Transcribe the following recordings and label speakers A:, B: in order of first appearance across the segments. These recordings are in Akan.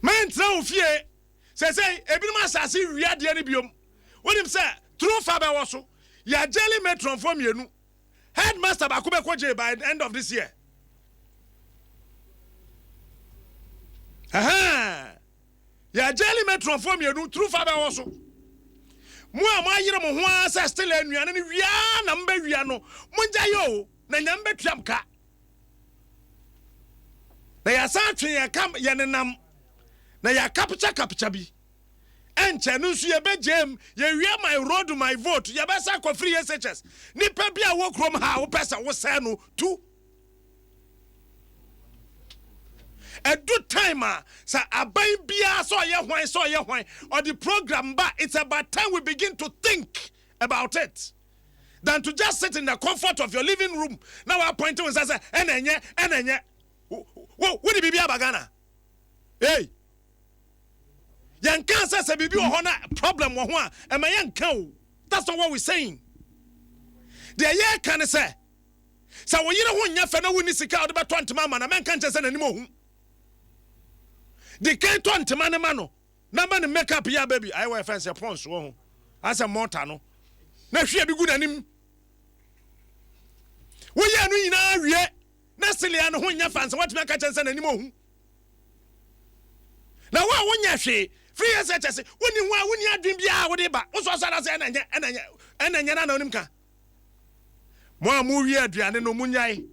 A: man tra ofie say ebinum asase wiade ne biom wonim say true Fabɛwɔso ya jelly metron from yenu headmaster ba ko be koje by the end of this year ya jelly metron from yenu true Fabɛwɔso mo amayire mo ho asa still anuane ne wia na mba wia no monja yo na nyambe tuam ka na ya sa twen ya kam ya nenam na ya capture bi enche no nso ye begem ye wia my road my vote ye be sa ko free SHS ni pa bia wo krom ha wo pesa wo say no tu edu time sa aban bia so ye hwan or the program ba it's about time we begin to think about it than to just sit in the comfort of your living room now appointing we say enenye wo di bibia bagana hey yan kan say bibi wo ho na problem wo ho a e ma yan kan that's not what we're saying the ye kan say wo yire ho nya fa na woni sika o de beto ntema ma na men kan say na nim ohun the kan to ntema ne ma no na ma ne makeup ya baby I wear fancy pons wo ho as a mortar no na hwe bi gu nanim wo ye no nyina wie na selia no ho nya fancy what me kan say na nim ohun na wa wo nya hwe free SHS woni adwin bia wo de ba wo so na say enanya na onim ka mo amu wi aduane no munyai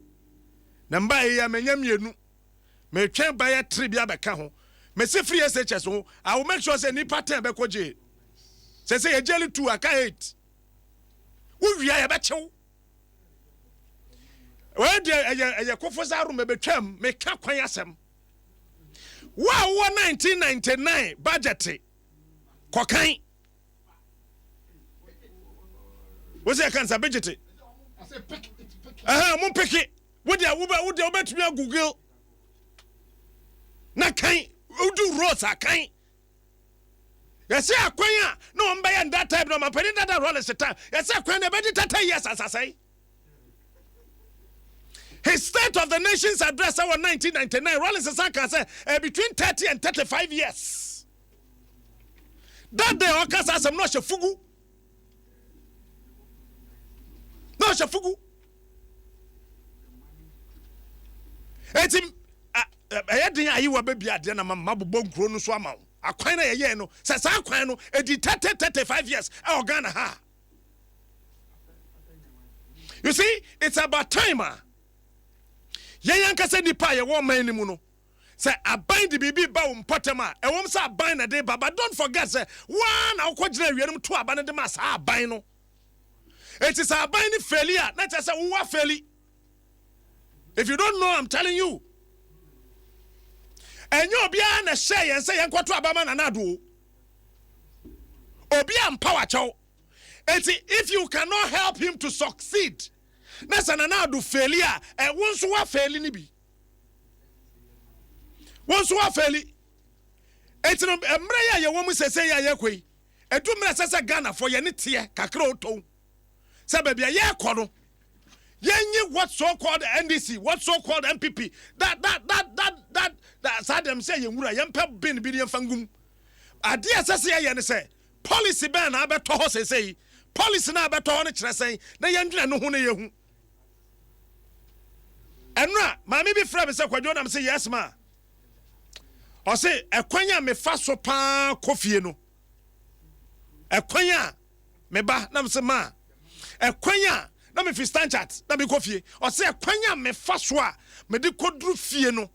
A: na mba ye ya menya mienu me twen ba ya tri bia beka ho me se free SHS ho I will make sure say ni pattern be koje say ye jelly 2 aka 8 wo wi ya be chew we de ye kofosa ro me betwam me ka kwan asem wow 1999 budget kokan what's your cancer budget I say pick it mum pick it what they obetumi Google na kan udu roads akan yes akwan a no mba ya that type no ma pedi that roll is time yes akwan e be 30 years asasai his State of the Nations address our 1999 Rollins Saka said between 30 and 35 years. That day Okas has some no shafugu. No shafugu. Etim ayedin ayiwa baby ade na mabobon kro no so ama. Akwan na ye no. Say sa akwan no e di 35 years e Ghana ha. You see, it's about time. Yan kase nipa ye wo man ni mu no say aban de bibi ba wo mpotema e wom say aban na de baba don't forget say one akogina wienum to aban de ma sa aban no it is aban ni failure na say wo wa faili if you don't know I'm telling you enyo obi a na share yen say yen kwato abama na nado obi am power chow if you cannot help him to succeed na sanana do failure wonso wa faili ni bi wonso wa faili etino emre ya ye womu sese ya ye koi edu mra sese Ghana for ye ne tie kakra oto se ba bia ye kono ye nyi what so called NDC what so called MPP that sadem say ye nwura ye mpa bin bi ye fangum ade sese ye ne say policy ban na abeto ho sese policy na abeto ho ne kire sen na ye ndwena no ho na ye hu enra mami bi fra be se kwadwo na me say yes ma o say ekwanya me fa so pa kofie no ekwanya me ba na me say ma ekwanya na me fi stand chat na me kofie o say ekwanya me fa so a me de kodru fie no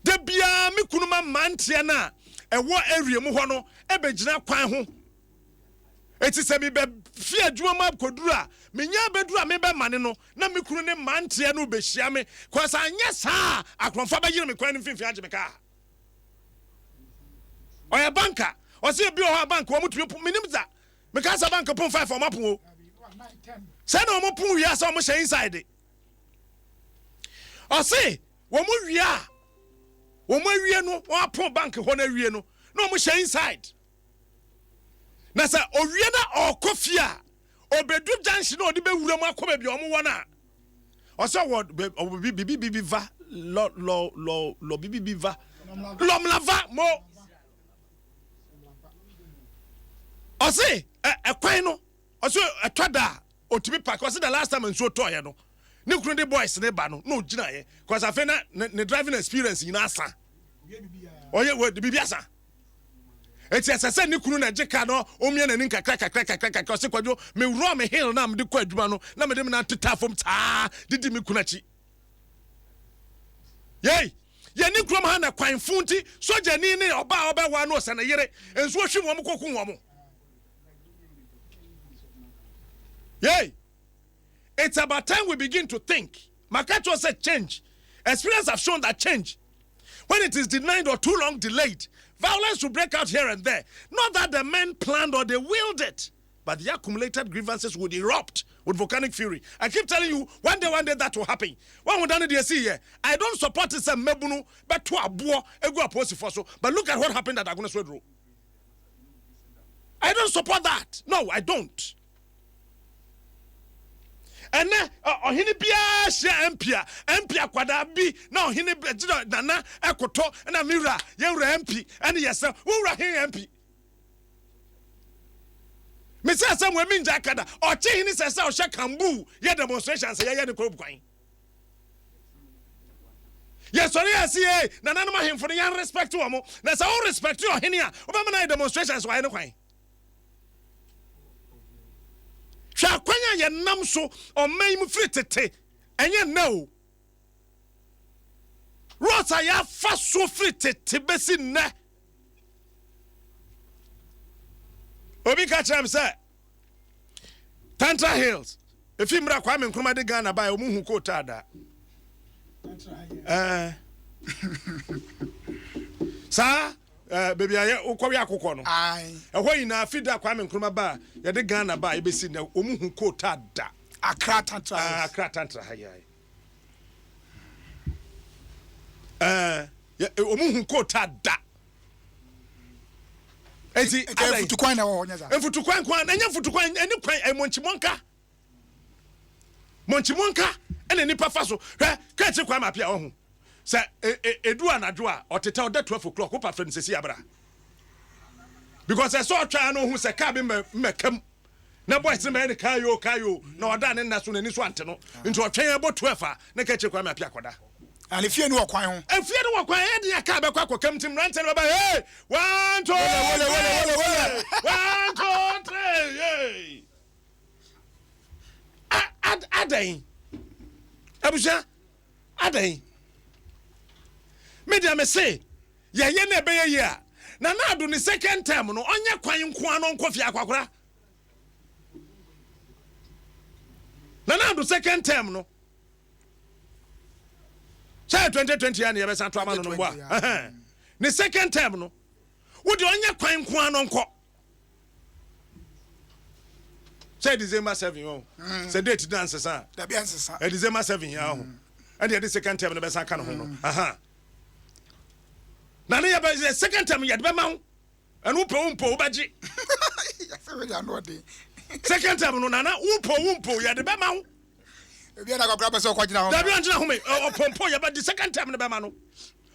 A: de bia me kunuma mantia na ewo area mu ho no e be gina kwan ho eti se bi be fie adwuma ma koduru a menya beduru me be mane no na me kunu ne mantia no be hia me cause anya saa akronfa ba yire me kwan ne mfimfi age me ka oya banka o se bi o ha banka o mutumi minim za me ka sa banka pon 5 o mapon o se na o mopon wi asa o mo hye inside o se wo mo wi a wo mo wi no o apon banka ho na wi no o mo hye inside na sa owie na okofia obedu junction no de be wura mu akoba bi omo wona o se wo bibi va lo bibi va lomlava mo ose ekwan no ose etoda otimi park ose the last time nso toye no ne kunu de boys ne ba no no gina ye cause afa na ne driving experience ina asa oye we de bibia eti asese ne kunu na jeka no omie na ni kakra ose kwadwo me wuro me hill na me de kwa adwuma no na me de me na teta fom taa didi me kunachi yey ye ni krom ha na kwan funti soja ni ne oba wa no se na yere enso hwem wo mkokun wo mo yey it's about time we begin to think. Makato said change. Experience have shown that change, when it is denied or too long delayed, violence will break out here and there. Not that the men planned or they willed it, but the accumulated grievances would erupt with volcanic fury. I keep telling you, one day that will happen. When we done it here, I don't support this mebunu, but to a boy, but look at what happened at Agnes Road. I don't support that. No, I don't. And ohini bia hye empia kwada bi na ohini bejira nana ekoto na mira ye wura MP and yesa wo wura he MP me say asem we mi nja kada o che hini sese o hye kambu ye demonstrations ye ne korob kwan ye sorry asie nana no mahemfo ne yan respect wo mo na say o respect yo hini a o ba na demonstrations wa ye ne kwan Shakwanya ye nam so o mai mu fritete enye no Rota ya fa so fritete besi ne Obi ka cham say Tantra Hills efi mra kwa me nkroma de Ghana ba o mu hu ko tada sa baby aye ukwawe akokọ no ehwo ina fida kwa me nkroma ba ye de Ghana ba ebesi na omuhu kota da Accra Tantra hayai omuhu kota da enti futukwan na wo nyaza futukwan enya futukwan eni kwan monchimonka ene nipa faso ka che kwa mapia wo hu se edu anadwo a oteta oda 12 o'clock opa friend sesi abra because I saw try no hu se ka be mekam na boys me ne kayo na oda ne na so na ni so ante no nti otwen abo 12 a na ka che kwa mapia koda and if you know kwan ho if you know kwan e dia ka be kwa kokam tim rante no ba hey 1 2 1 2 3 hey adan abusha adan media me say ye na be ye a na ado ni second term no onye kwan nko no nkofia akwakora na ado second term no say 2020 ya na ye be san to amano no bo a ni second term no wo de onye kwan nko no nko say December 7 oh say date dance sa da bi ansesa December 7 ya ho and the second term no be san ka no ho no Nana ya ba second time ya de be ma ho anu umpo baji second time no nana umpo ya de be ma ho e bia na kwakra be se okogina ho da bia ngina ho me opompo ya ba di second time no be ma no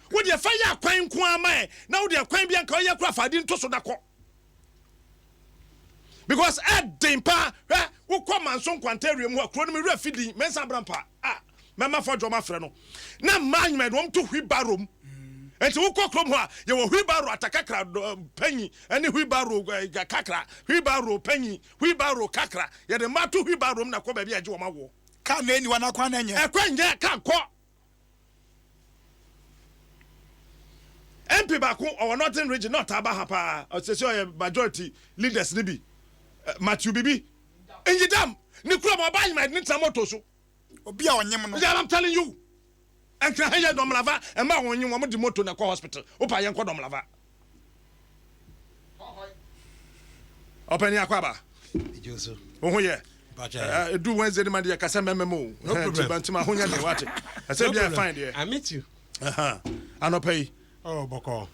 A: wo de fa ya kwan ko ama na wo de kwan bia nka ya kura fadi nto so da ko because dempa wo kwa manso kwantarium ho akro no me wura fidi mensa brampa mema for joma frɛ no na man me dom to hwibarom enti wo kokrom ho a ye wo hwibaro atakakra panyi ani hwibaro kakra hwibaro panyi hwibaro kakra ye de mato hwibarom na ko ba bia je wo mawo ka na eni wana kwa na nya ekwanye ka ko MP ba ko o northern region not aba ha pa o se se majority leaders ni bi Matthew Bibi Enjidam ni kura mo ba nyima ni tamoto so obi a onyem no I'm telling you and can hear Domlava and my one you want the motor na hospital opa yen ko Domlava open ya kwaba ejoso oh yeah do Wednesday man dey kasa mememo no problem bantima honya dey what I said yeah fine there I meet you anopay oh boko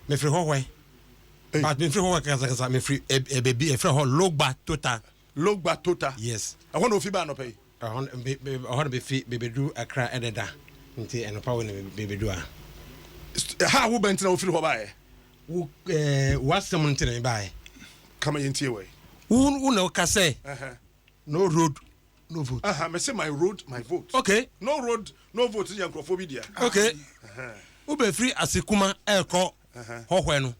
A: me free ho why but me free ho kasa me free e baby e free ho logba total yes I want to fiba anopay I want to be baby do Accra ededa nti enopa we baby do a How we bent now feel why?
B: What's someone to buy?
A: Come into your way.
B: Who no can say? No road, no vote.
A: I say my road, my vote.
B: Okay.
A: No road, no vote in Yankrophobia.
B: Okay. Ube free asikuma eko hohwenu.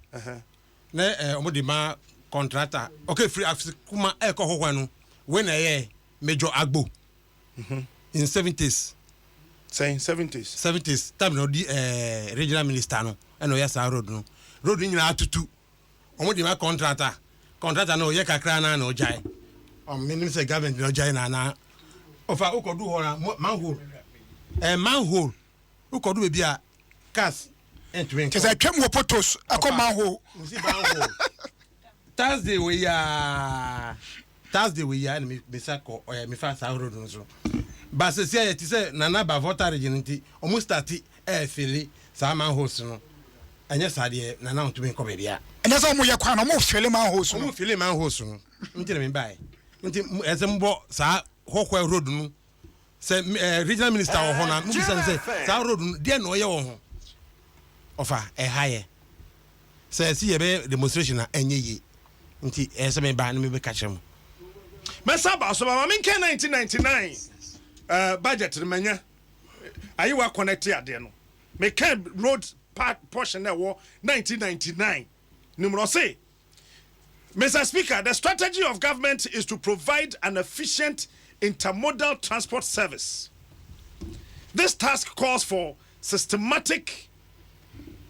B: Ne omodima contractor. Okay, free asikuma eko hohwenu. When I Major Agbo in 70s.
A: Saying 70s.
B: 70s. Time no the regional minister no. And yes, I road no. Road in na tutu. Omodima contractor. Contractor no ye kakra na no jai. Minister government no jai na. Ofa ukodu hora manhole. Manhole. Ukodu be bia cars entering.
C: Cause I came with photos. I come manhole.
B: Thursday we me sako me fa sa road no so. But se say ti say nana ba voter region nti almost start fili sa manholes no. Anya sade nana ontumi ko be bia.
C: And that's all mo yakwa no mo fili manholes no.
B: Mo fili manholes no. Nti me buy. Nti ezembo sa hokwa road no. Say regional minister wo ho na mo say sa road no dey no ye wo ho. Ofa higher. Say see ye demonstration na enye yi. Nti me ba no me be catch am.
A: Mesaba so ma menke 1999 budget remanya ayi wa connect ade no me can road part portion na wo 1999 numero say Mr. Speaker, the strategy of government is to provide an efficient intermodal transport service. This task calls for systematic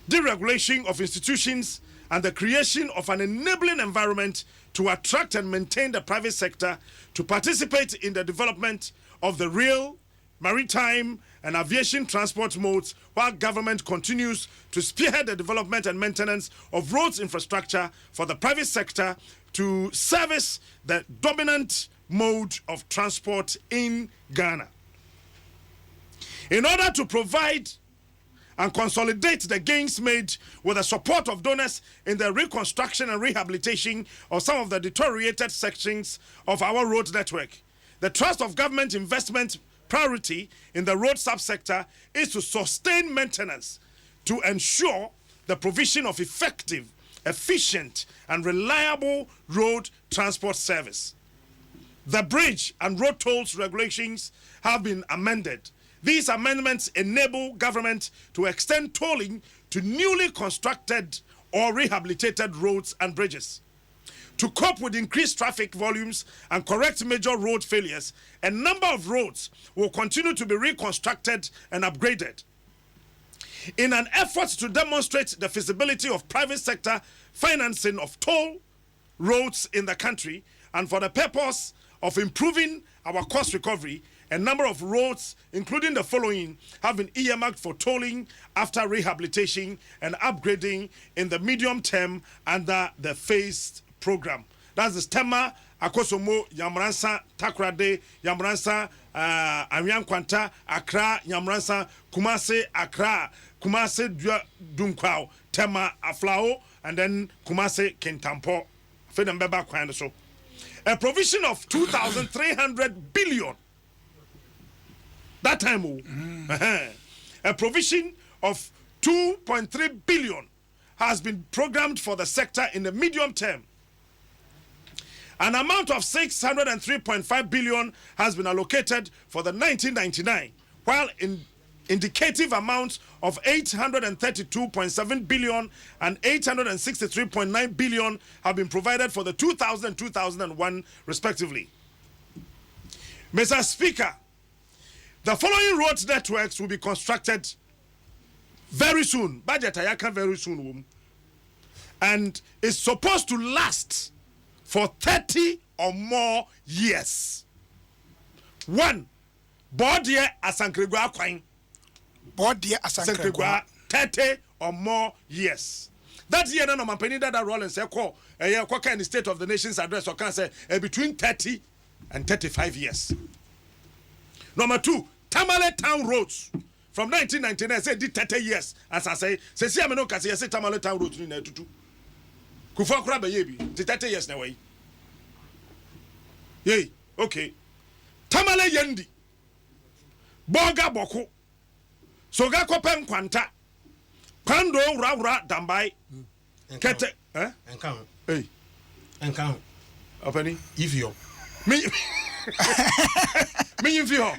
A: deregulation of institutions and the creation of an enabling environment to attract and maintain the private sector to participate in the development of the rail, maritime, and aviation transport modes, while government continues to spearhead the development and maintenance of roads infrastructure for the private sector to service the dominant mode of transport in Ghana. In order to provide and consolidate the gains made with the support of donors in the reconstruction and rehabilitation of some of the deteriorated sections of our road network, the thrust of government investment priority in the road subsector is to sustain maintenance to ensure the provision of effective, efficient, and reliable road transport service. The bridge and road tolls regulations have been amended. These amendments enable government to extend tolling to newly constructed or rehabilitated roads and bridges. To cope with increased traffic volumes and correct major road failures, a number of roads will continue to be reconstructed and upgraded. In an effort to demonstrate the feasibility of private sector financing of toll roads in the country, and for the purpose of improving our cost recovery, a number of roads, including the following, have been earmarked for tolling after rehabilitation and upgrading in the medium term under the phased program. That's the Stema, Akosomo, Yamransa, Takrade, Yamransa, Anyan Kwanta, Accra, Yamransa, Kumase, Accra, Kumase, Dunkwao, Tema, Aflao, and then Kumase, Kentampo. Fedembeba Kwanda so. A provision of 2,300 billion. That time, a provision of 2.3 billion has been programmed for the sector in the medium term. An amount of 603.5 billion has been allocated for the 1999, while indicative amounts of 832.7 billion and 863.9 billion have been provided for the 2000 and 2001 respectively. Mr. Speaker, the following road networks will be constructed very soon. Budget ayaka very soon. And it's supposed to last for 30 or more years. 1. Bordia Asankregua Quine.
C: Bordia Asankregua
A: 30 or more years. That year, no man penny that role and say, "Ko, what kind of state of the nation's address or can say between 30 and 35 years." Number 2, Tamale Town roads from 1999 say did 30 years. As I say I'm no can say Tamale Town roads in there too. Kufa Kraba yebi 30 years na way. Yay, okay. Tamale Yendi, Boga Boko, Soga Kopen Kwanta, Kwando wura dambai. Kete
B: Enkan.
A: hey
B: Enkan.
A: opani
B: If you
A: me yimfi ho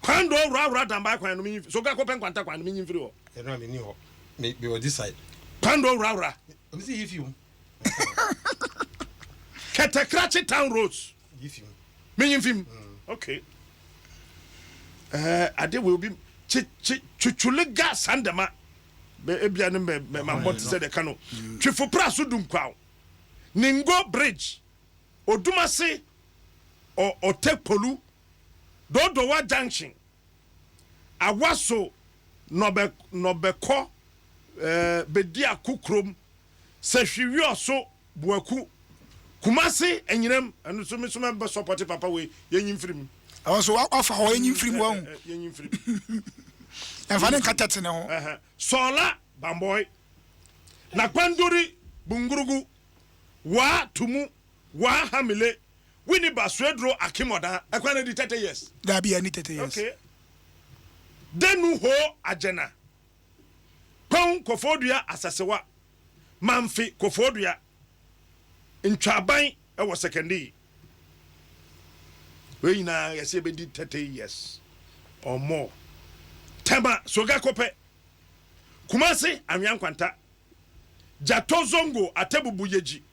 A: Kwando wura dambai kwando me so ga ko pen kwanta kwando me yimfi ho
B: you know me ni ho me be on this side.
A: Kwando wura
B: Me see if you
A: Kete Krachi Town Roads
B: if you
A: me yimfi okay ade will be chuchuliga sandama be ebia no me mambo say the kano twifo praso dum kwaw ningo bridge odumase o tekpolu dodowa junction awaso nobeko bedi akukrom sehwiwi so buaku kumase enyinem enu so me so me support papa we yenyim firim
C: also afa ho yenyim firim wo
A: yenyim firim
C: enfa ne katete ne ho
A: sola bamboy na kwanduri bungurugu wa tumu wa hamile wini baswedro akimoda ekwana di 30 years
C: da bia ni 30 years
A: okay denu ho agena pon kofodua asasewa manfi kofodua ntwaban ewo secondary we na yesi be di 30 years or more tema soga kope kumasi anyankwanta jato zongo atebubu yeji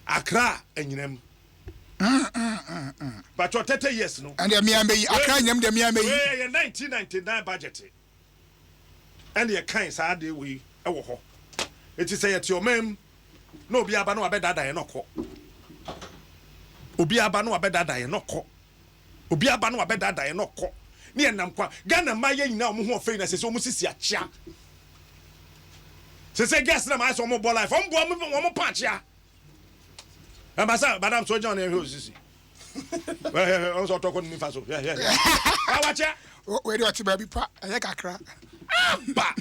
A: akra enyinem but 30 years no
C: and the miambe akra nyam de miambe
A: we 1999 budget and the kind sa de we ewo ho eti say yet your mem no obi aba no abedada ye nokọ obi aba no abedada ye nokọ obi aba no abedada ye nokọ ne enam kwa Ghana ma ye nyina omo ho ofei na sese omo sisi achia sese gas na ma so omo bo life omo pa achia ambasa madam so John e ho sisi on so talk on me fa so yeah awachia
C: we do ati baby pa aya kakra
A: ba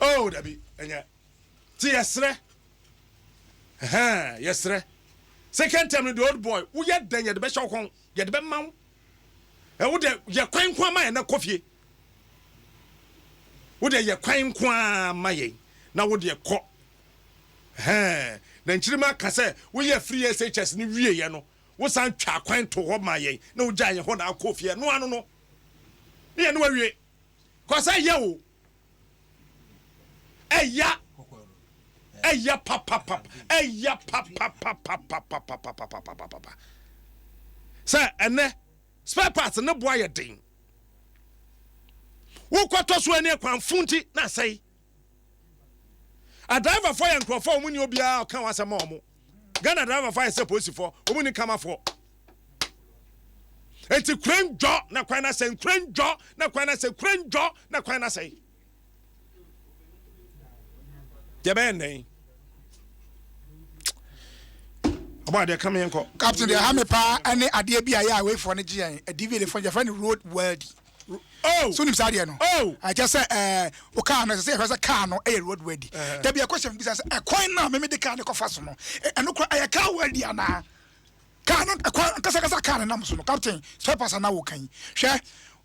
A: oh dabi enya ti yesre yesre second time the old boy wo ye dan ye de be hye kon ye de be maw e wo de ye kwan kwa ma na kofie wo de ye kwan kwa ma ye na wo de ko na nchirima ka se wo ye free SHS ni wie ye no wo san twa kwan to ho ma ye na wo gya ye ho na kofie no anu no ne ye no awie ko sa ye wo eya papa say ene spare parts ne boa ye den wo kwato so ene kwan funti na say a driver for yan crofo mu ni obia kan wasema omo Ghana driver for say police for omu ni kama for enti krenjo na kwan na say krenjo na kwan na say krenjo na kwan na say Jabene. About the coming uncle.
C: Captain the Hamepa and Adia be a way for Nigeria, a DVD for your friend road worthy.
A: Oh,
C: soon Sadia no. Oh, I just said, Okana say was a car no a road worthy. There be a question because a coin now, maybe the car no fasono. And look a car worthy ana. Cannot a Casacasa car and Amazon, Captain, Swapas and now can share.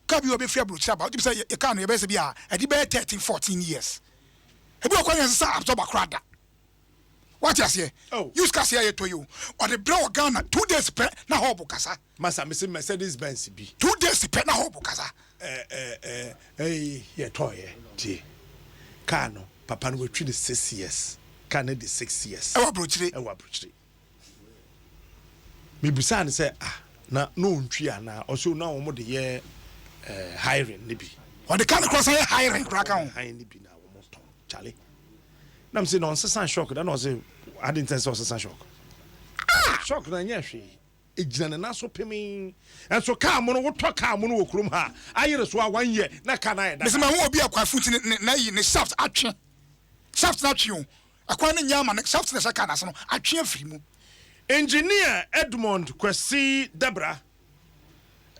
C: Cabi will be fair brute about you say you can't your best be a debate 13, 14 years. Ebi okwa say absorb akrada. What you say? Oh, use kasa here to you. Or the blow Ghana 2 days pe na hobo kasa.
A: Masa me say Mercedes Benz bi.
C: 2 days pe na hobo kasa.
A: Ye toy tie. Car no papa no we 6 years. Car no the 6 years.
C: E wa brochire.
A: Me busa ne say na no ntwi ana also na wo mo de ye hiring ne bi.
C: Or the car cross hiring crack on.
A: Hiring ne bi na wo mo ton. Charlie. Nam say no sense shock that no say I didn't sense shock. Shock na nya hwe. Ejina na so pemi. And so car mo no wo to car mo no okrum ha. Ayere so a 1 year na car na ye da.
C: This man wo obi akwa futi na yi ne shaft atwe. Shaft na atwe. Akwa ne nyama na shaft na saka na so no atwe afiri mu.
A: Engineer Edmond Kwesi Debra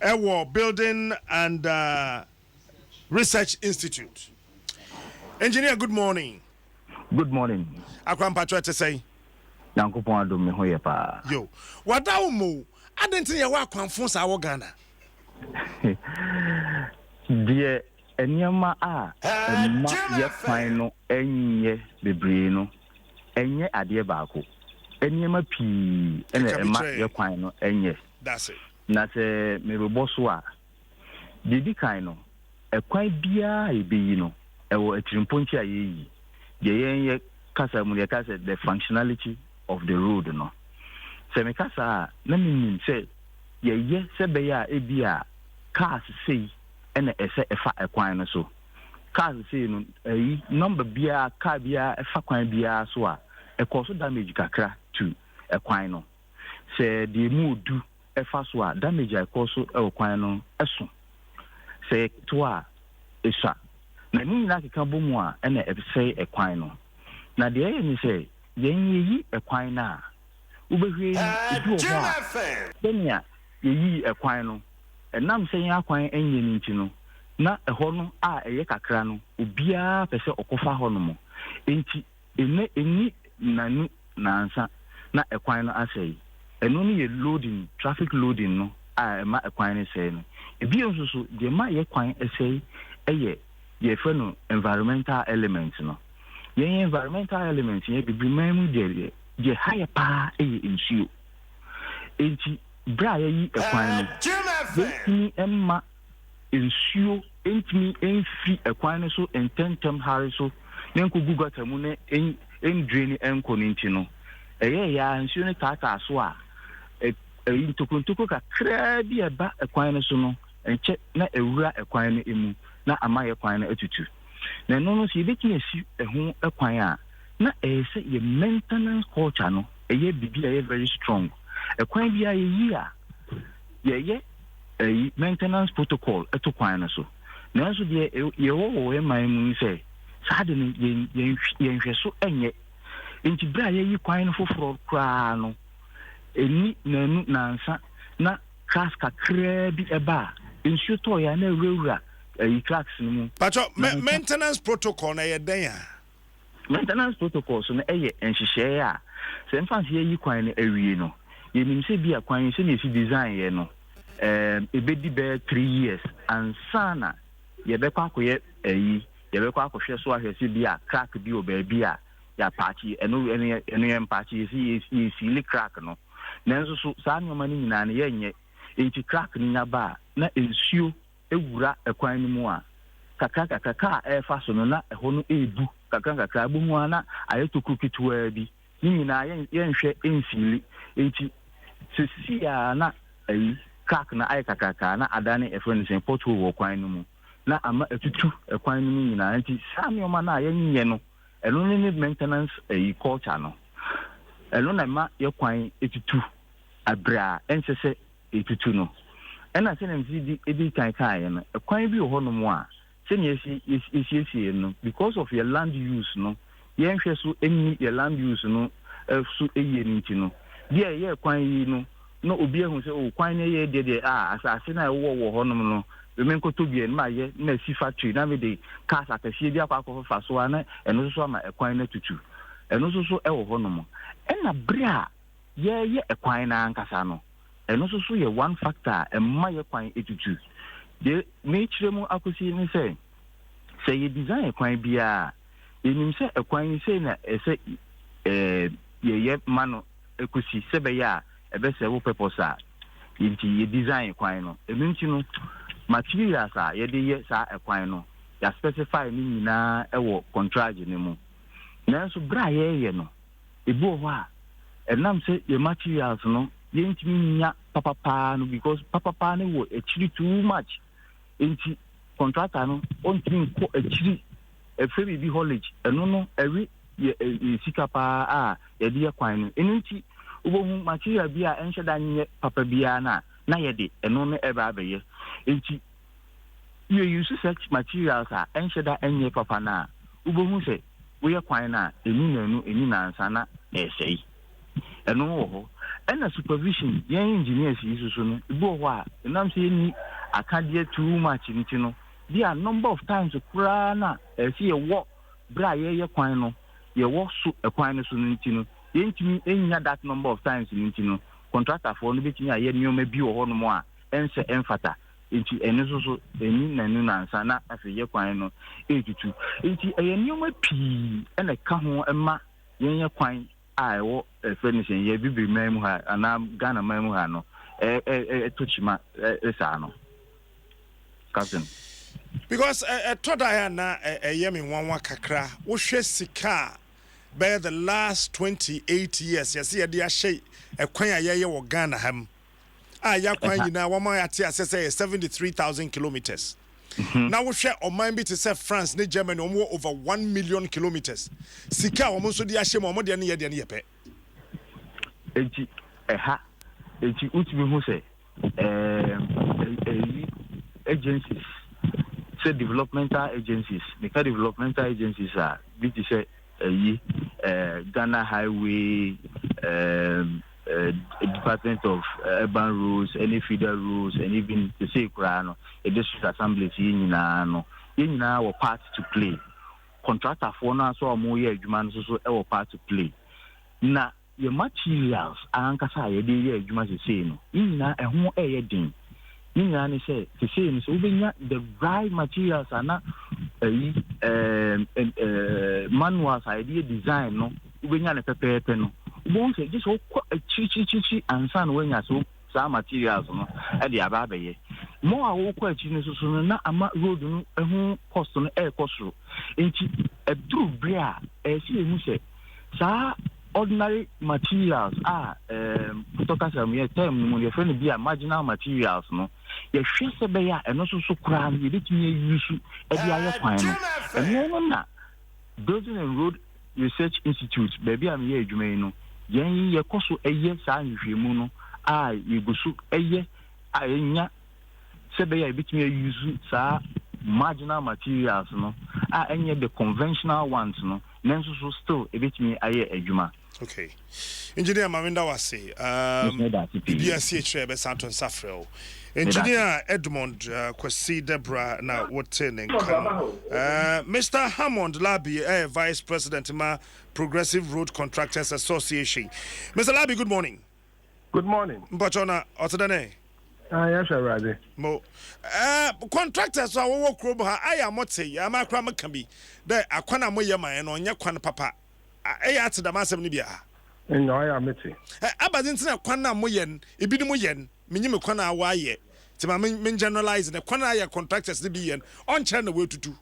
A: Ewo Building and Research Institute. Engineer, good morning.
D: Good morning.
A: Akwan patro te say.
D: Yankopon Adom me hoye pa.
A: Yo. Wadawo mo. Adenti ye wa kwanfo sa wo Ghana.
D: Die eniyama a ma ye kwan no enye bebre no enye ade baako eniyama pii ene ma ye kwan no enye
A: that's it
D: na se me boso a didi kan no ekwan bia ebeyi no ewo atirimponchi ayeyi de yenye kasa mu de kasa the functionality of the road no se me kasa na minim se ye se be ya ebia cars sei ene ese efa ekwan no so cars sei no number bia car bia efa kwan bia so a cause damage kakra to ekwan no se the modu efa so a damage cause ekwan no eso se to a esa na ni na keka bomu a ene ebise ekwan no na de ye ni se yenyi ekwan na ubehwe edu ho denia yi ekwan no enam se yen akwan enye ni nti no na eho no a eye kakra no obia pese okofa ho no mo enti eni nanu nansa na ekwan no asei eno no ye loading traffic loading no a ma ekwan no sei no ebi nso de ma ye kwan esei eye ye fe no environmental elements no ye environmental elements ye bibiri mamu de ye higher pa eye nsuo enti bra ye ekwan no ni emma nsuo entimi enfi ekwan no so ententem hare so nenko gugata mu ne drain enko ninti no eye ya nsuo ne tata so a intokuntuko kakra bi eba ekwan no so no enche na ewura ekwan no emu na amaye kwan no atutu na no si beti esi ehu ekwan a na ese ye maintenance culture no eye bibi eye very strong ekwan bia ye a ye maintenance protocol eto kwan no so na so de ye wo man mu se saade no ye nhweso enye enti bra ye kwan no foforo kra no eni nanu nansa na crash kakra bi eba nsuo to ya na ewura tracks no mu
A: pacho maintenance protocol na ye den ya
D: maintenance protocol so na eye enhihye a se mfanse ye kwan no awie no ye nim se bia kwan se na si design ye no ebedi be 3 years ansana ye be kwa koye ye be kwa kohwe so ahwese bia crack bi o ba bia ya patch eno patch ye si crack no nanso so saa nyoma ni nyina na ye nye enti crack ni nyaba na ensuo ewura ekwan ni mu a kakaka efa so no na eho no ebu kakaka abu mu ana ayeto kukitua bi ni nyina ye nhwe ensili enti sisi ya na crack na kakaka na adane efo ni sen potu wo kwan ni mu na ama etutu ekwan ni nyina enti saa nyoma na ye nye no eno ni maintenance culture no eno na ma ye kwan etutu abra ensese etutu no ena se na mfidi edi kan no ekwan bi ho no mo a se na esi no because of your land use no ye nhwe so eni your land use no so eye nti no dia ye kwan yi no no obi ehun se o kwan ne ye de asase na wo ho no no emenko to bi en ma ye na si factory na me de cars akahie bi akwa fa so ana eno so ama ekwan na tutu eno so e wo ho no mo ena bra ye ekwan na ankasa no eno so ye one factor emma ye kwan etutu de me chiremu akosi ni say ye design ekwan bia enim se ekwan se na ese ye mano ekosi se be ya ebe se wo purpose a ye design ekwan no eminti no materials a ye de ye sa ekwan no ya specify ni nyina ewo contract ni mu nanso bra ye no ebu ho a enam se ye materials no ye ntimi nya papa no because papa no wo echiri too much enti contractor no ontimi ko echiri efebi bi haulage eno no every ye sikapa a ye de ye kwan no enti ubohu material bi a enhye da nye papa bia na ye de eno no eba abeye enti you use such materials a enhye da enye papa na ubohu se wo ye kwan na eni na nsa na esei eno ho ena supervision ye engineers isusu no ibo ho a enam se ni akade too much nti no there number of times kura na esi ye wo bra ye kwan no ye wo so ekwan no so nti no ye ntimi enya that number of times nti no contractor for no betimi aye nyoma bi wo ho no mo a ense emfata Enti ene so eni nanu nansa na afeye kwan no etutu. Enti eye nyoma pii ene ka ho ema yenye kwan a ewo furnishing ye bibiri memu ha ana Ghana memu ha no tochima esa no. Captain.
A: Because toda na yemi nwanwa kakra wo hwe sika by the last 28 years yes ye dia hye ekwan ayeye wo Ghana ham ya kwan nyina wo ma ate asese 73,000 kilometers. Now we share on my bit to say France ne Germany over 1 million kilometers. Sika wo so dia hye mo de ne ye de ne yepe.
D: Enti utimi hu say agencies, say developmental agencies, are which is Ghana Highway, Department of Urban Rules, any federal rules, and even the say Kurano, a district assembly, our part to play. Contractor for now, so more year, so our part to play. Now, your materials, Ankasa, ye dear, you must say no. Inna a home air din. Ninga say the same so the right materials are not manuals idea design no ubenya na pepepe no won say just chi and san when ya so some materials no e dey ababaye mo a wo kwa chi no so na ama road no ehun cost no e cost enti edru bria e si ehun say sa ordinary materials are photocopy me term no your friend be marginal materials no ye hwe se be ya eno so kura no ye betumi use e dia ye kwan no eno na Building and Road Research Institute baby am ye adwuma no yen ye koso eye sa nhwemu no ye gusu eye enya se be ya betumi use sa marginal materials no enye the conventional ones no nenso so still e betumi aye adwuma.
A: Okay. Engineer Maminda Wase, BSC be Santon Safrel. Engineer Edmond Kwesi Deborah na Woten Mr. Hammond Labi, Vice President ma Progressive Road Contractors Association. Mr. Labi, good morning.
E: Good morning.
A: Mbachona Otadane.
E: Yes, sir,
A: Mo contractors are work robo ha aya mote ya makra makambi de akwana mo yema no nya kwan papa at the massam ni bia.
E: No, I am meeting.
A: Abadintina kwana mo yen, ebi mo yen, minyim kwana wa ye. Ti ma men generalize the kwana ya contractors ni bi yen, on channel way to do.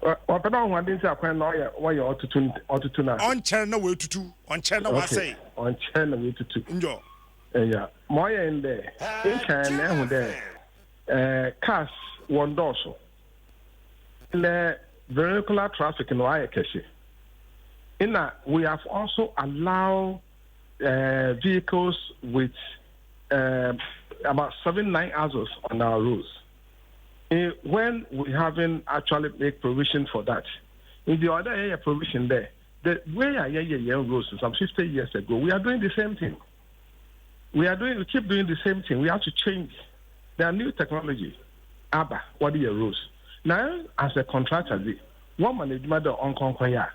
E: What about one thing kwana why you ought to na.
A: On channel way to do, on channel wa say.
E: On channel way to do.
A: Enjoy.
E: Yeah. Moya in there. In China there. Cars one dorsal. The vehicular traffic in Wayakesi. In that, we have also allowed vehicles with about 7-9 hours on our roads. When we haven't actually made provision for that, in the other area provision there, the way I roads some 50 years ago, we are doing the same thing. We keep doing the same thing. We have to change. There are new technology. ABBA, what are your rules? Now, as a contractor, one management on Concoya,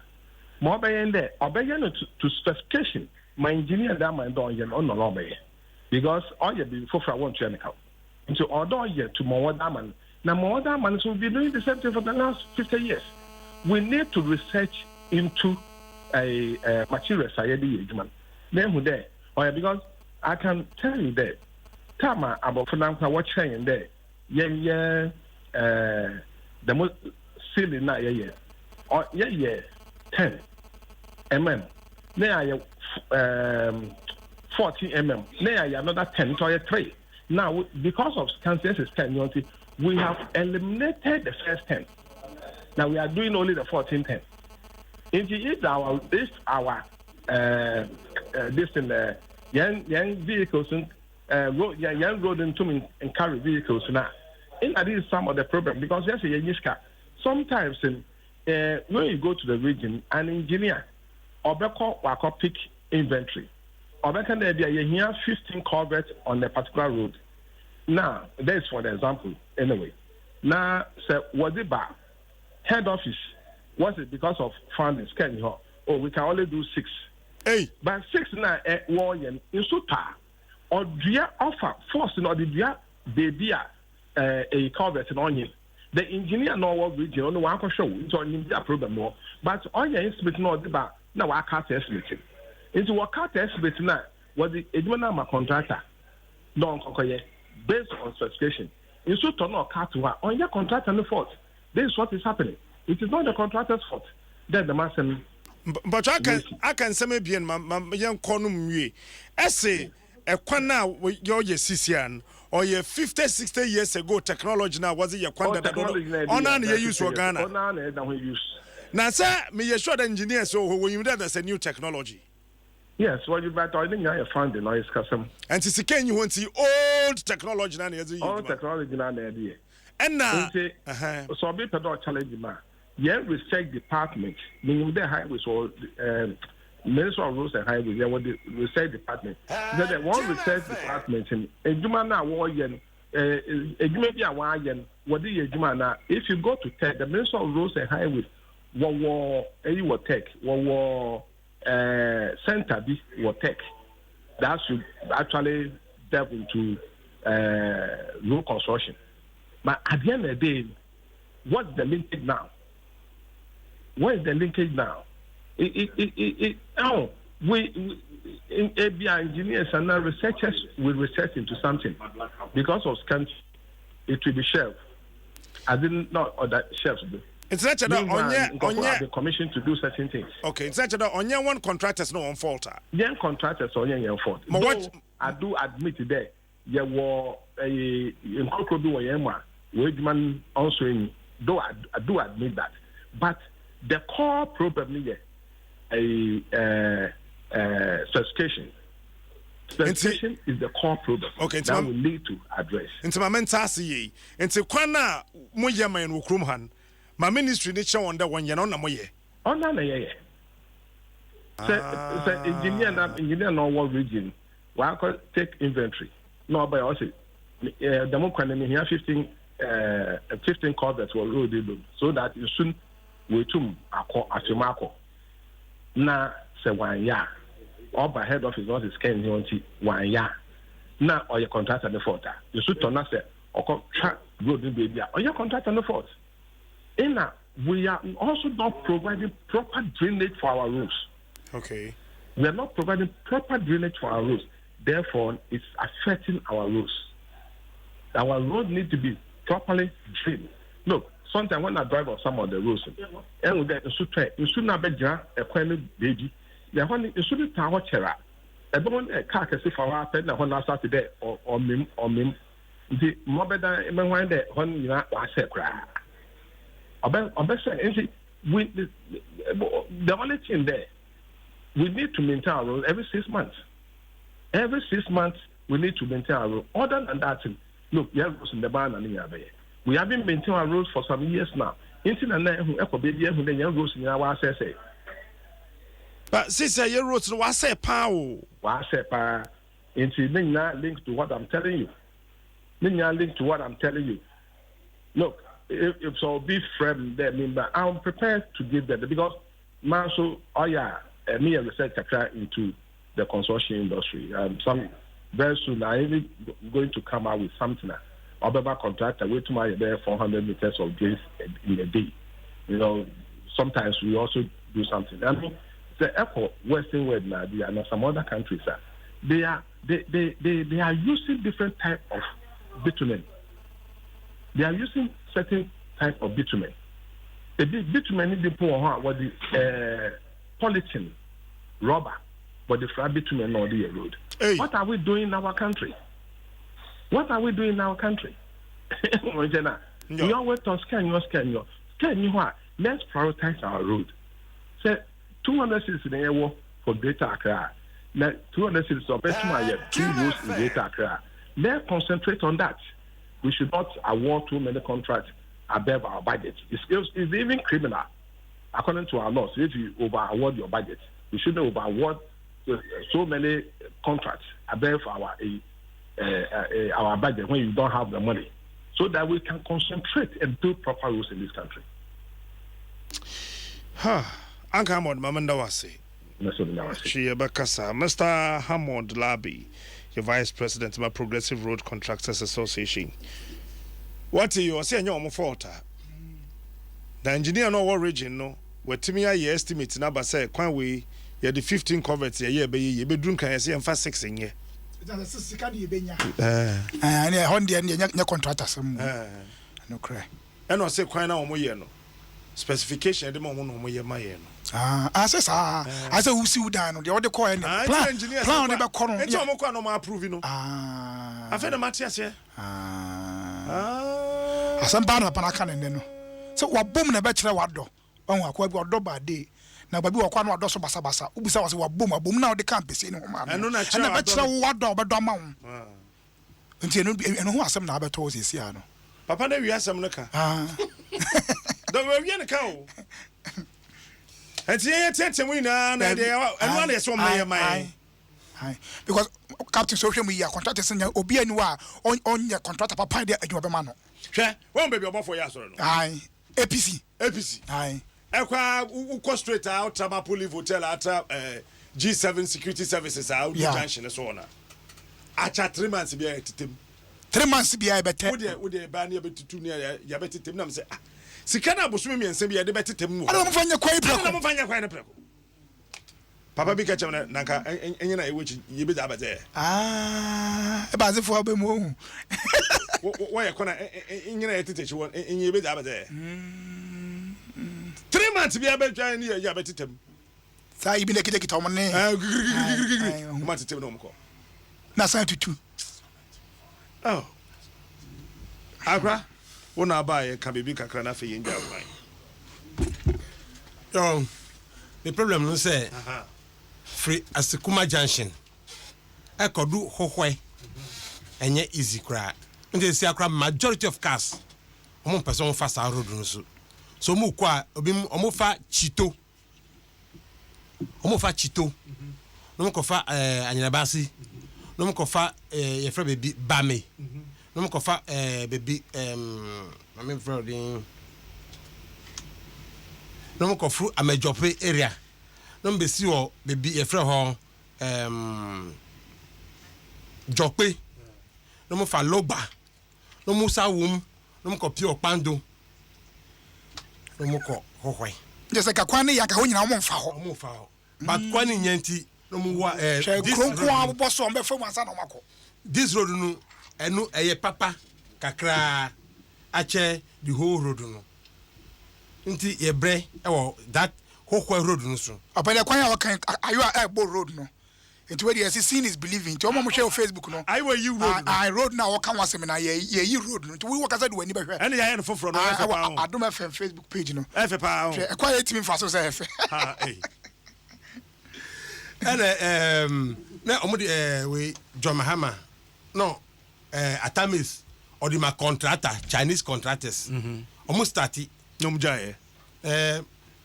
E: more by end there, obey to specification. My engineer that my door on the lobby because all you before I want to account. Into order year to more diamond. Now, more diamonds will be doing the same thing for the last 50 years. We need to research into a material science. Then who there? Because I can tell you that Tama about for now what's saying there. The most silly na or 10 mm. Now 40 mm. Now another 10 to 3. Now because of consensus 10, we have eliminated the first 10. Now we are doing only the 14 10. If our this in the young vehicles young road into and carry vehicles now. And that is some of the problem because there's a Yeniska. Sometimes when you go to the region, an engineer or pick inventory or there you have 15 culverts on a particular road. Now, that's for the example. Anyway, now was it bad? Head office was it because of funding? Oh, we can only do 6.
A: Hey,
E: but 6 now warning in Suta. or dua offer force no the dua baby a culvert and onion. The engineer no work region on one show into an problem more, but on your estimate no deba now I can't estimate. Into what can't estimate now was the Edmund contractor. Don't based on specification. You should turn on car to her on your contractor the fault. This is what is happening. It is not the contractor's fault. Then the master.
A: But I can say maybe in my young conum we. Essay a quana your CCN or your 50, 60 years ago technology now was it your quanta that on an use for Ghana. Now, sir, me sure the engineer so when you that's a new technology.
E: Yes, well, you better I think I found the noise custom.
A: And to see can you want to see old technology now?
E: Old technology now idea.
A: And now,
E: so a bit of challenge man. Yeah, research department. Meaning the highways or Ministry of Roads and Highways. There was the research department. Then one research department in Jumana Warren. Ejumabia Warren. What do you Jumana? If you go to tech, the Ministry of Roads and Highways. What tech? What center this will take that should actually delve into road construction. But at the end of the day, what's the linkage now? What is the linkage now? We ABI engineers and now researchers will research into something because of scarcity, it will be shelved. I didn't know other shelves do.
A: It's not that on
E: the commission to do certain things.
A: Okay, it's not that on one contractors no one fault.
E: Young contractors on your fault. But what I do admit today, there were a do a yama, man also in though I do admit that. But the core problem is specification. Specification is the core problem. Okay, that we need to address.
A: Into my mentasi, into Kwana Moyama and Wukrumhan. My ministry need show on that one. You know, no ye.
E: Oh no, yeah. So engineer no what region. Why could take inventory? No, but also the more can here 15 culverts were roaded so that you soon we too after na say 1 year. All by head office not is can you 1 year. Now or your contract and the fault. You should turn us say or track road baby or your contract and the fault. We are also not providing proper drainage for our roads.
A: Okay.
E: We are not providing proper drainage for our roads. Therefore, it's affecting our roads. Our roads need to be properly drained. Look, sometimes when I drive on some of the roads, and you should not be a quaint baby. You shouldn't tell what you're at. Everyone a car can see for our pen when I started there or mim. The more better when you know, I say cry. The only thing there, we need to maintain our road every 6 months. Every 6 months, we need to maintain our road. Other than that, look, you have in the barn and we have been maintaining our roads for some years now.
A: But sister, your roads was say power.
E: Was say power. Into link to what I'm telling you. Link to what I'm telling you. Look. If so be friend there, but I'm prepared to give them because me a research into the construction industry. Some very soon I'm going to come out with something. I'll contractor wait to my 400 meters of drains in a day. You know, sometimes we also do something. I mean, the airport Western World now, and some other countries they are using different type of bitumen. They are using certain type of bitumen. The bitumen is the poor what the polythene, rubber, but the flat bitumen or the road. Hey. What are we doing in our country? What are we doing in our country? We always talk scan you what? Let's prioritize our road. Say 200 cities in the air for Greater Accra. 200 cities of Besma 2 roads in Greater Accra. Let's concentrate on that. We should not award too many contracts above our budget. It's even criminal, according to our laws. If you over-award your budget, you shouldn't over-award so many contracts above our budget when you don't have the money, so that we can concentrate and build proper roads in this country.
A: Uncle Hammond, Mamanda Wasi. Mr. Hammond Labi. your vice president of Progressive Road Contractors Association. What you say your fault? The engineer no what region no. What to me I estimate number say kwan we you the 15 coverts a year be bedroom can say and fast 6 in year.
C: That's a sika de benya. And Honda and your contractors. No cry.
A: And I say kwan na omo ye no. Specification at the moment no ye my no.
C: I say who see down the other coin. Plan never corner.
A: It's almost quite no approve no. I feel the Matthias here.
C: Some bad upon a cannon then. So what boom na bachelor what do? On a quite what do by day. Now baby wa kwa no adoso basa basa. Ubisa was wa boom now the campus in man. And no bachelor what do but do man. Until no who asem na abeto is here no.
A: Papa na wi asem no ka. Don't we na ka o. And see we na dey and one is my
C: because captain social media contractors obi anu a on your contractor papa dey adwuma be ma no.
A: Hwe, won baby obo for ya so no.
C: Aye. APC.
A: Aye. Ekwa uko straight out Tramapo Hotel at G7 Security Services out junction so na. Acha 3 months be etitem.
C: 3 months be I better.
A: Would the ban ya betutu near ya betitem na say sikana bosu me nsem ya de betitem no.
C: I don't fanya kwai preko.
A: I don't fanya kwai preko. Papa bi kacha na nka enye na ewechi ye be da abaze.
C: E ba ze fo abe mo.
A: Wo ye kona enye na etitechi won enye be da abaze. 3 months bi abetwa ni ya betitem.
C: Sa ibi na kita o mane.
A: Ma tetem no mko.
C: Na sa tutu.
A: Oh. Akra wona ba ye ka bibi kakra na fe ye ndwa kwan.
B: Yo, the problem no say free Asikuma junction. I could do hohwe. Enye easy cry. And they say akra majority of cars. Omo person fast road no so mu kwa obi omo fa chito. Omo fa chito. No mo ko fa anyabasi. No mo ko fa ye fra baby bame. No mo ko fa baby mama frodi. No mo ko fru amejope area. No be si o baby ye fra ho jope. No mo fa loba. No mo sa wom. No mo ko pio pando. No mo ko hohwe.
C: Just like a kwani ya ka ho nyina mo mfa ho.
B: Mo fa ho. But kwani nyanti no mo wa
C: this
B: road no enu eye papa kakra ache the whole road no. Nti ye bre e wo that hohwe road no so.
C: Abele kwan ya kan ayo a bo road no. Nti we dey see seeing is believing. Nti omo mo share Facebook no.
A: I were you road.
C: I road na wo kan wasem na ye road no. Nti we work as do ani be hwe.
A: Ene ya no foforo no efe pa ho.
C: Adom FM Facebook page no.
A: Efe pa ho.
C: E kwa yetimi fa so say efe.
A: Ha eh.
B: And na omudi we John Mahama no Atamis or the contractor Chinese contractors almost started
A: no mjaye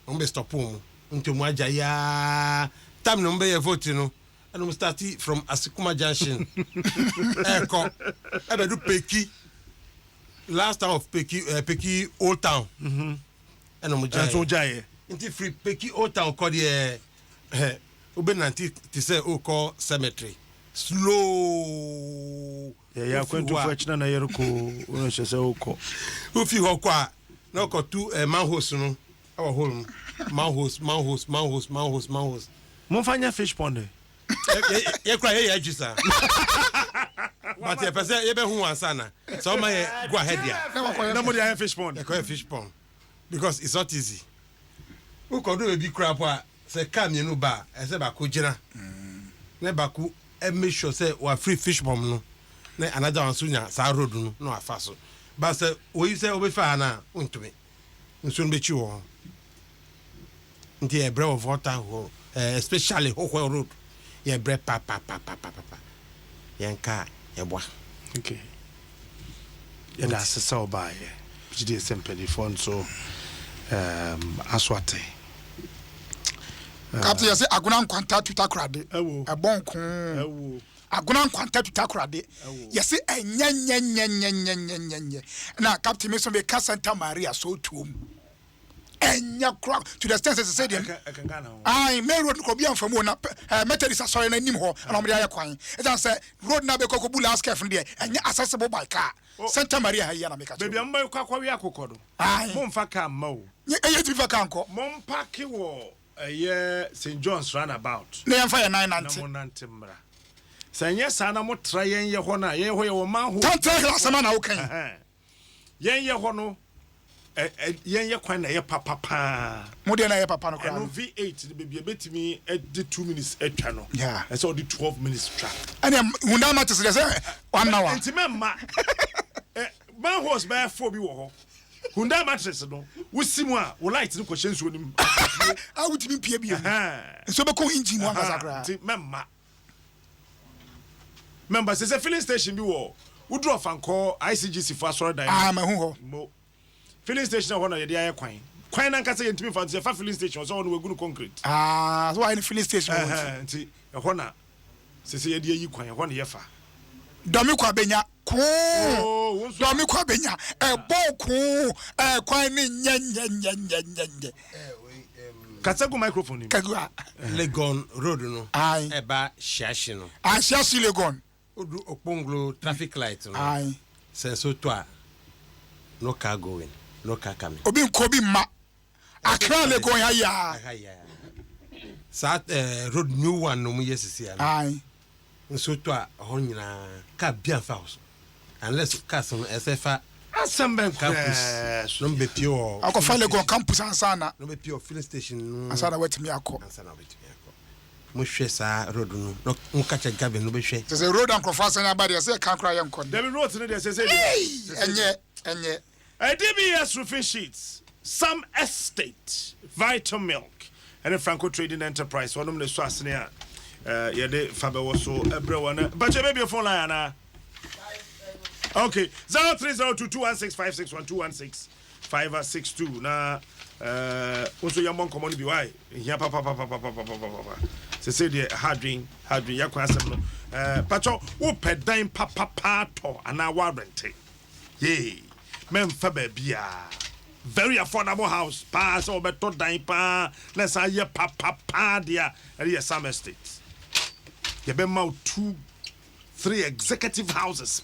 B: ombe stop home unto mwaja ya time no mbe vote no and we started from Asikuma Junction eko ebe do Peki last time of Peki Old Town and
A: mjaye
B: into free Peki Old Town called the Ubenanti to say call cemetery slow
A: ya kwento fachina na yeroko uno shese oko
B: ufi hokwa na ko tu manhose no our home manhose
A: Mufanya fish pond
B: ye cry ye ajisa but ye pese ye be hu ansana so ma ye go ahead ya
A: na mo dey fish pond
B: ye fish pond because it's not easy who can do a big crap say come you know ba e say ba ko gina na ba ku e make sure say we free fish bomb no na another one sunya sa road no afa so ba say we say obi fa na untumi nso be chi wo nti e bre of water ho especially ho road ye bre pa yanka ye boa
A: okay ya da se ba ye jide sempeli fon so aswate
C: Captain say aguna nkwanta tutakrade ebonko aguna nkwanta tutakrade yesi enyenyenyenyenyenyenyenye na captain me so be ka Santa Maria so tuom enya kra to the extent say dem ai main road ko bia mfamu na Methodist sorry na nim ho na mo dey kwan e jan say road na be ko bula scarf no dey enya accessible by car Santa Maria ha na make
A: baby am kwa wi akokɔ do mo mfa ka ma o
C: eye ti fa kan ko
A: mo mpake wo St. John's roundabout
C: na yɛmfa yɛ 990
A: na mo nante mmra sɛ sa na mo tra yɛn yɛ hɔ na yɛn hɔ yɛ wo man ho
C: tante klasama na wo kan
A: yɛn yɛ hɔ no yɛn yɛ kwan na yɛ papa
C: mo de na yɛ papa no kra
A: no V8 the baby betimi the 2 minutes atwa no
C: yeah
A: and so the 12 minutes track
C: and hunda ma tese say 1 hour
A: intimemma man horse by 4 bi wo hɔ hunda mattress no wusimu a wo light no kwahye nsuo nim
C: a wutimi pie bia so be ko engine one kasakra
A: member say filling station bi wo wudro fanko ICGC for asoro dan
C: ma hu ho
A: mo filling station ho na ye dey kwan na nkasa yentimi fa say filling station so no wagunu concrete
C: so why in filling station
A: nti ho na say ye dey yi kwan ho na ye fa
C: domi kwa benya ko domi kwa benya boku kwan ni nya
A: katsago microphone ni
C: kagua
B: Legon road no eba shiashi no
C: shiashi Legon
B: odu okponglo traffic light no senso to a no car going no car coming
C: obi nkobi ma Accra Legon ya
B: sa road new one no mu yesisi ya nso to a ho nyina ka bia fa house unless cars no esefa
A: asemben
B: campus no be pure
C: akofa Legon campus ansana
B: no be pure filling station no
C: ansana wetimi akọ
B: mo hwe sa road no no catch gabe no be hwe
C: say road and cross ansana ba dey say kan kra yan kon
A: the road no dey say
C: enye
A: DBS roofing sheets some estate vital milk and Franco Trading Enterprise one of the so asene a yede Fabɛwɔso ebrewana but you baby phone line na okay 0302216561216562 na also yamon common bi why here papa say the hardwin yakwa asem no pacho wo pedan papa to ana wa rente ye men fa ba bia very affordable house pa so beto dan pa let's say papa dia area some estate you be 2-3 executive houses